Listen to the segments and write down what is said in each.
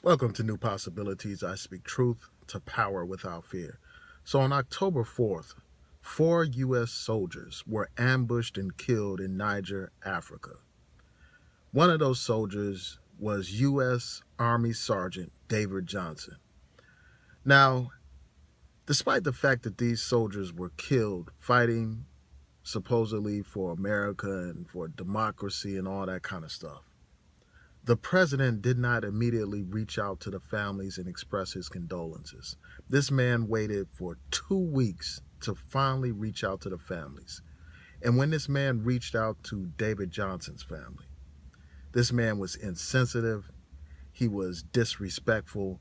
Welcome to New Possibilities. I speak truth to power without fear. So on October 4th, 4 U.S. soldiers were ambushed and killed in Niger, Africa. One of those soldiers was U.S. Army Sergeant David Johnson. Now, despite the fact that these soldiers were killed fighting supposedly for America and for democracy and all that kind of stuff, the president did not immediately reach out to the families and express his condolences. This man waited for 2 weeks to finally reach out to the families. And when this man reached out to David Johnson's family, this man was insensitive, he was disrespectful.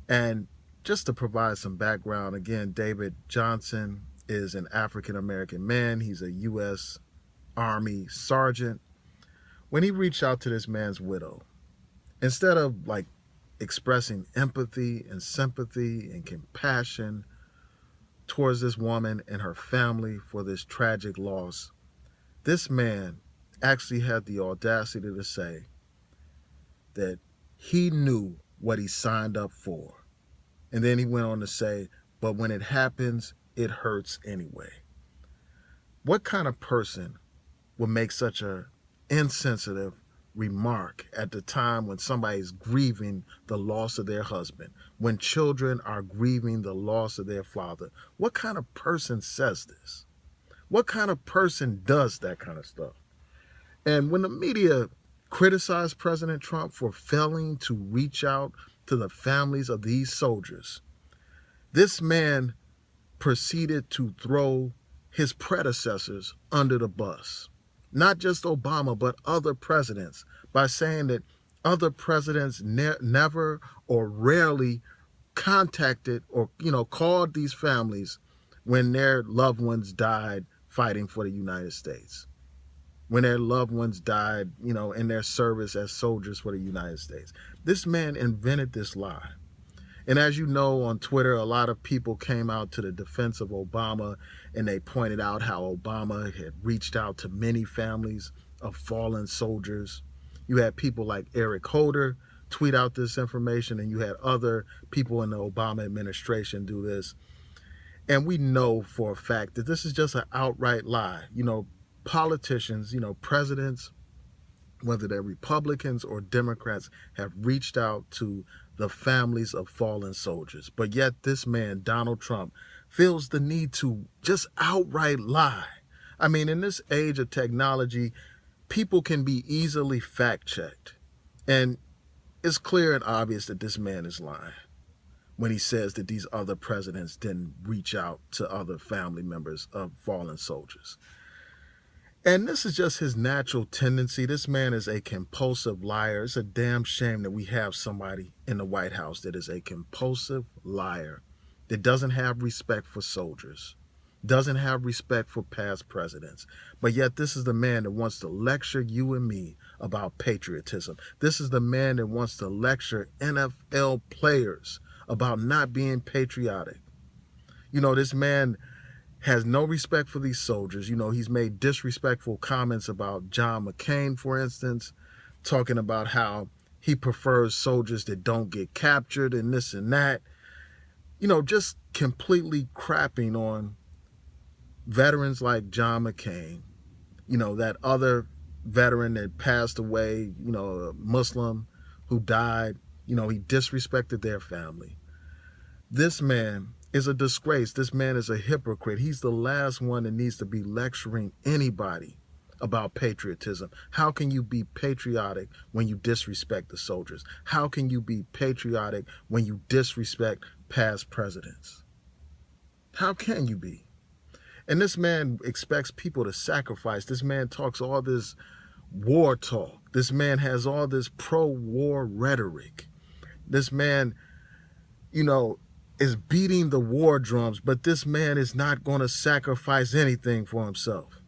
And just to provide some background, again, David Johnson is an African American man, he's a U.S. Army sergeant. When he reached out to this man's widow, instead of expressing empathy and sympathy and compassion towards this woman and her family for this tragic loss, this man actually had the audacity to say that he knew what he signed up for. And then he went on to say, but when it happens, it hurts anyway. What kind of person would make such a insensitive remark at the time when somebody's grieving the loss of their husband, when children are grieving the loss of their father? What kind of person says this? What kind of person does that kind of stuff? And when the media criticized President Trump for failing to reach out to the families of these soldiers, this man proceeded to throw his predecessors under the bus. Not just Obama, but other presidents, by saying that other presidents never or rarely contacted or called these families when their loved ones died fighting for the United States, when their loved ones died in their service as soldiers for the United States. This man invented this lie. And as you know, on Twitter, a lot of people came out to the defense of Obama, and they pointed out how Obama had reached out to many families of fallen soldiers. You had people like Eric Holder tweet out this information, and you had other people in the Obama administration do this. And we know for a fact that this is just an outright lie. Politicians, presidents, whether they're Republicans or Democrats, have reached out to the families of fallen soldiers. But yet this man, Donald Trump, feels the need to just outright lie. I mean, in this age of technology, people can be easily fact-checked. And it's clear and obvious that this man is lying when he says that these other presidents didn't reach out to other family members of fallen soldiers. And this is just his natural tendency. This man is a compulsive liar. It's a damn shame that we have somebody in the White House that is a compulsive liar, that doesn't have respect for soldiers, doesn't have respect for past presidents. But yet this is the man that wants to lecture you and me about patriotism. This is the man that wants to lecture NFL players about not being patriotic. This man has no respect for these soldiers. He's made disrespectful comments about John McCain, for instance, talking about how he prefers soldiers that don't get captured and this and that. Just completely crapping on veterans like John McCain, that other veteran that passed away, a Muslim who died, he disrespected their family. This man is a disgrace. This man is a hypocrite. He's the last one that needs to be lecturing anybody about patriotism. How can you be patriotic when you disrespect the soldiers? How can you be patriotic when you disrespect past presidents? How can you be? And this man expects people to sacrifice. This man talks all this war talk. This man has all this pro-war rhetoric. This man, is beating the war drums, but this man is not going to sacrifice anything for himself.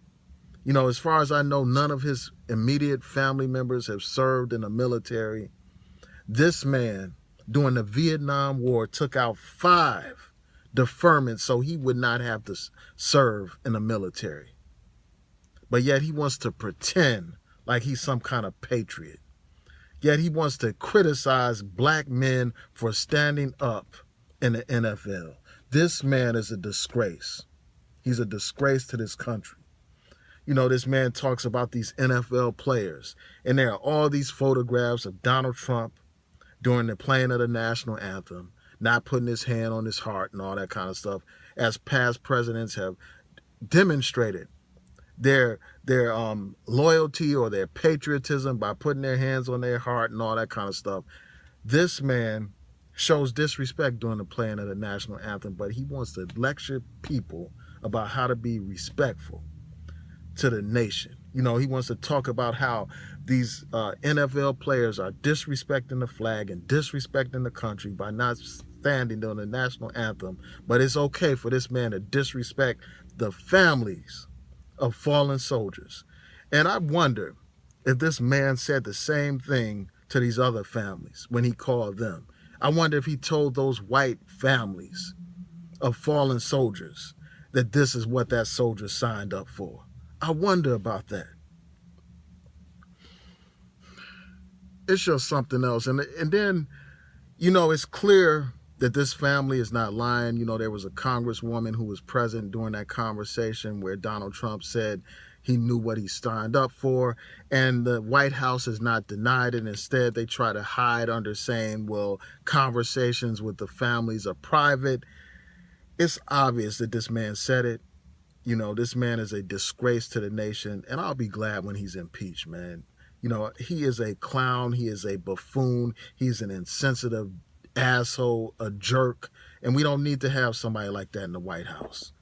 As far as I know, none of his immediate family members have served in the military. This man, during the Vietnam War, took out 5 deferments so he would not have to serve in the military. But yet he wants to pretend like he's some kind of patriot. Yet he wants to criticize black men for standing up in the NFL. This man is a disgrace. He's a disgrace to this country. You know, this man talks about these NFL players, and there are all these photographs of Donald Trump during the playing of the national anthem, not putting his hand on his heart and all that kind of stuff, as past presidents have demonstrated their loyalty or their patriotism by putting their hands on their heart and all that kind of stuff. This man shows disrespect during the playing of the national anthem, but he wants to lecture people about how to be respectful to the nation. You know, he wants to talk about how these NFL players are disrespecting the flag and disrespecting the country by not standing on the national anthem. But it's okay for this man to disrespect the families of fallen soldiers. And I wonder if this man said the same thing to these other families when he called them. I wonder if he told those white families of fallen soldiers that this is what that soldier signed up for. I wonder about that. It's just something else. And then, you know, it's clear that this family is not lying. You know, there was a congresswoman who was present during that conversation where Donald Trump said he knew what he signed up for, and the White House has not denied it. Instead, they try to hide under saying, well, conversations with the families are private. It's obvious that this man said it. You know, this man is a disgrace to the nation, and I'll be glad when he's impeached, man. You know, he is a clown. He is a buffoon. He's an insensitive asshole, a jerk, and we don't need to have somebody like that in the White House.